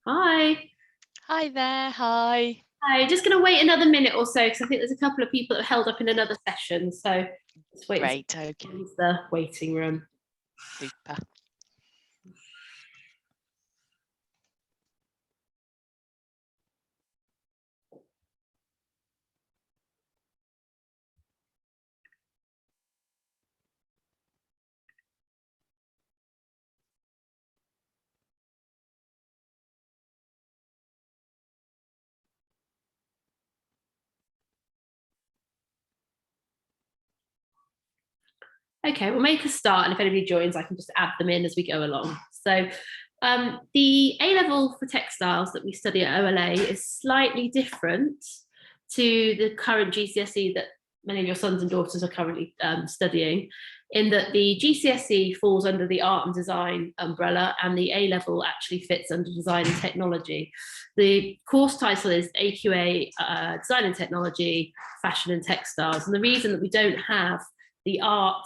Hi. Hi there, hi. Hi, just going to wait another minute or so because I think there's a couple of people that are held up in another session. So just wait until Great, okay, the waiting room. super. Okay, we'll make a start, and if anybody joins, I can just add them in as we go along. So the A level for textiles that we study at OLA is slightly different to the current GCSE that many of your sons and daughters are currently studying, in that the GCSE falls under the art and design umbrella, and the A level actually fits under design and technology. The course title is AQA Design and Technology, Fashion and Textiles, and the reason that we don't have the art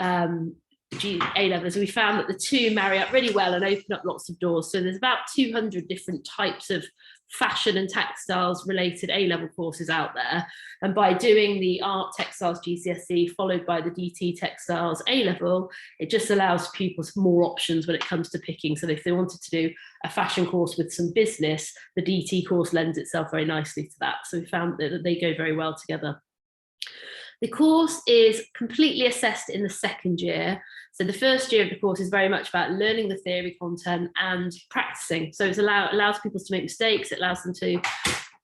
A levels, we found that the two marry up really well and open up lots of doors. So there's about 200 different types of fashion and textiles related A level courses out there. And by doing the art textiles GCSE followed by the DT textiles A level, it just allows pupils more options when it comes to picking. So if they wanted to do a fashion course with some business, the DT course lends itself very nicely to that. So we found that they go very well together. The course is completely assessed in the second year. So the first year of the course is very much about learning the theory content and practicing. So it allows people to make mistakes. It allows them to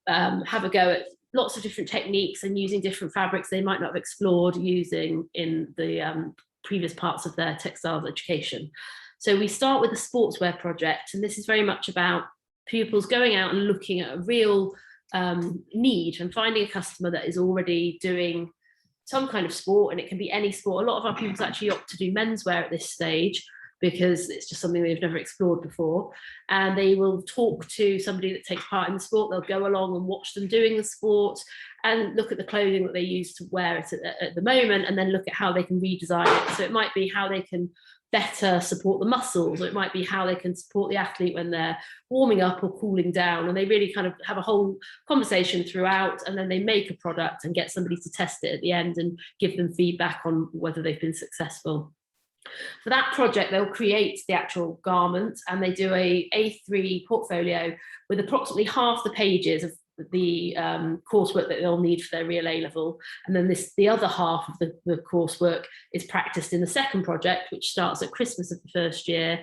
have a go at lots of different techniques and using different fabrics they might not have explored using in the previous parts of their textiles education. So we start with a sportswear project, and this is very much about pupils going out and looking at a real need and finding a customer that is already doing some kind of sport, and it can be any sport. A lot of our pupils actually opt to do menswear at this stage because it's just something they've never explored before. And they will talk to somebody that takes part in the sport. They'll go along and watch them doing the sport and look at the clothing that they use to wear it at the moment, and then look at how they can redesign it. So it might be how they can better support the muscles, or it might be how they can support the athlete when they're warming up or cooling down. And they really kind of have a whole conversation throughout, and then they make a product and get somebody to test it at the end and give them feedback on whether they've been successful. For that project, they'll create the actual garment, and they do a A3 portfolio with approximately half the pages of the coursework that they'll need for their real A level, and then the other half of the coursework is practiced in the second project, which starts at Christmas of the first year,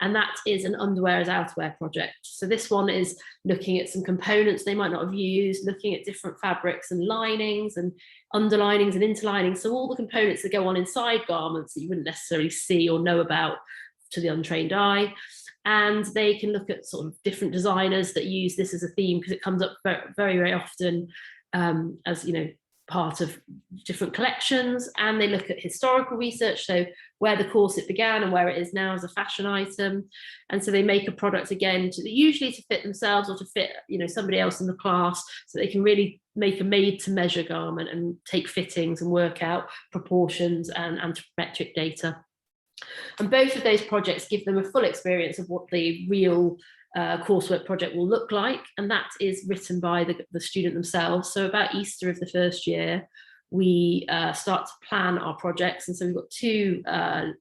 and that is an underwear as outerwear project. So this one is looking at some components they might not have used, looking at different fabrics and linings and underlinings and interlinings, so all the components that go on inside garments that you wouldn't necessarily see or know about to the untrained eye. And they can look at sort of different designers that use this as a theme, because it comes up very, very often as, you know, part of different collections. And they look at historical research, so where the corset began and where it is now as a fashion item. And so they make a product again, usually to fit themselves or to fit, you know, somebody else in the class, so they can really make a made to measure garment and take fittings and work out proportions and anthropometric data. And both of those projects give them a full experience of what the real coursework project will look like, and that is written by the student themselves. So about Easter of the first year, we start to plan our projects, and so we've got two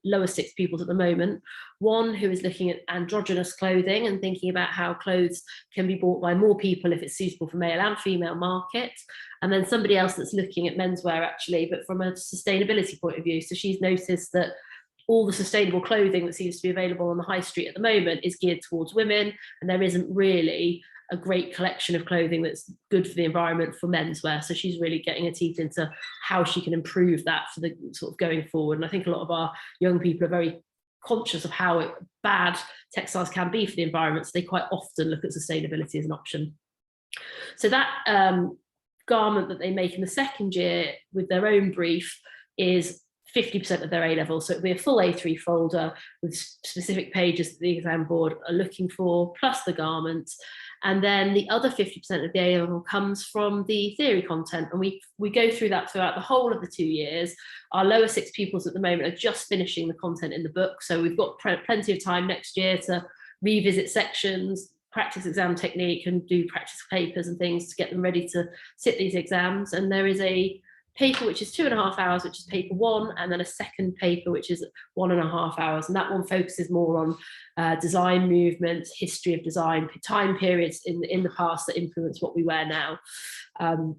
lower six pupils at the moment. One who is looking at androgynous clothing and thinking about how clothes can be bought by more people if it's suitable for male and female market, and then somebody else that's looking at menswear actually, but from a sustainability point of view. So she's noticed that all the sustainable clothing that seems to be available on the high street at the moment is geared towards women, and there isn't really a great collection of clothing that's good for the environment for menswear. So she's really getting her teeth into how she can improve that for the sort of going forward. And I think a lot of our young people are very conscious of how bad textiles can be for the environment, so they quite often look at sustainability as an option. So that garment that they make in the second year with their own brief is 50% of their A level. So it'll be a full A3 folder with specific pages that the exam board are looking for, plus the garment. And then the other 50% of the A level comes from the theory content. And we go through that throughout the whole of the 2 years. Our lower six pupils at the moment are just finishing the content in the book. So we've got plenty of time next year to revisit sections, practice exam technique and do practice papers and things to get them ready to sit these exams. And there is a paper which is 2.5 hours, which is paper 1, and then a second paper which is 1.5 hours, and that one focuses more on design movements, history of design, time periods in the past that influence what we wear now.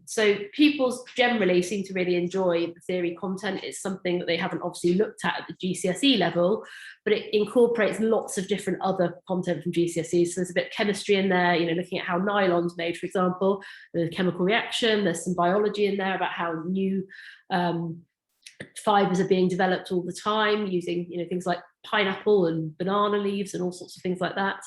So pupils generally seem to really enjoy the theory content. It's something that they haven't obviously looked at the GCSE level, but it incorporates lots of different other content from GCSE. So there's a bit of chemistry in there, you know, looking at how nylon's made, for example, the chemical reaction. There's some biology in there about how new fibers are being developed all the time using, you know, things like pineapple and banana leaves and all sorts of things like that.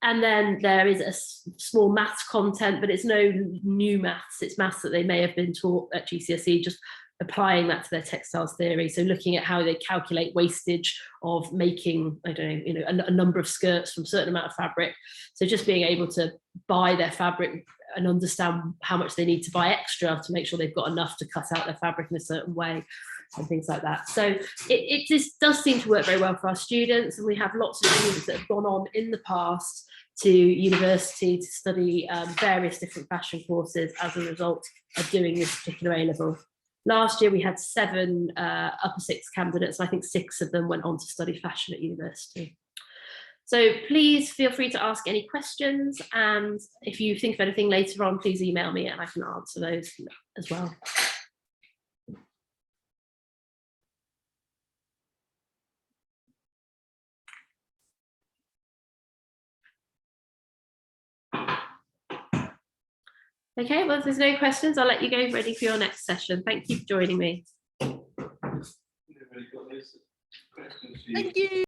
And then there is a small maths content, but it's no new maths. It's maths that they may have been taught at GCSE, just applying that to their textiles theory. So looking at how they calculate wastage of making, I don't know, you know, a number of skirts from a certain amount of fabric. So just being able to buy their fabric and understand how much they need to buy extra to make sure they've got enough to cut out their fabric in a certain way and things like that. So it just does seem to work very well for our students, and we have lots of students that have gone on in the past to university to study various different fashion courses as a result of doing this particular A-level. Last year we had 7 upper 6 candidates, and I think 6 of them went on to study fashion at university. So please feel free to ask any questions, and if you think of anything later on, please email me and I can answer those as well. Okay, well, if there's no questions, I'll let you go ready for your next session. Thank you for joining me. Thank you.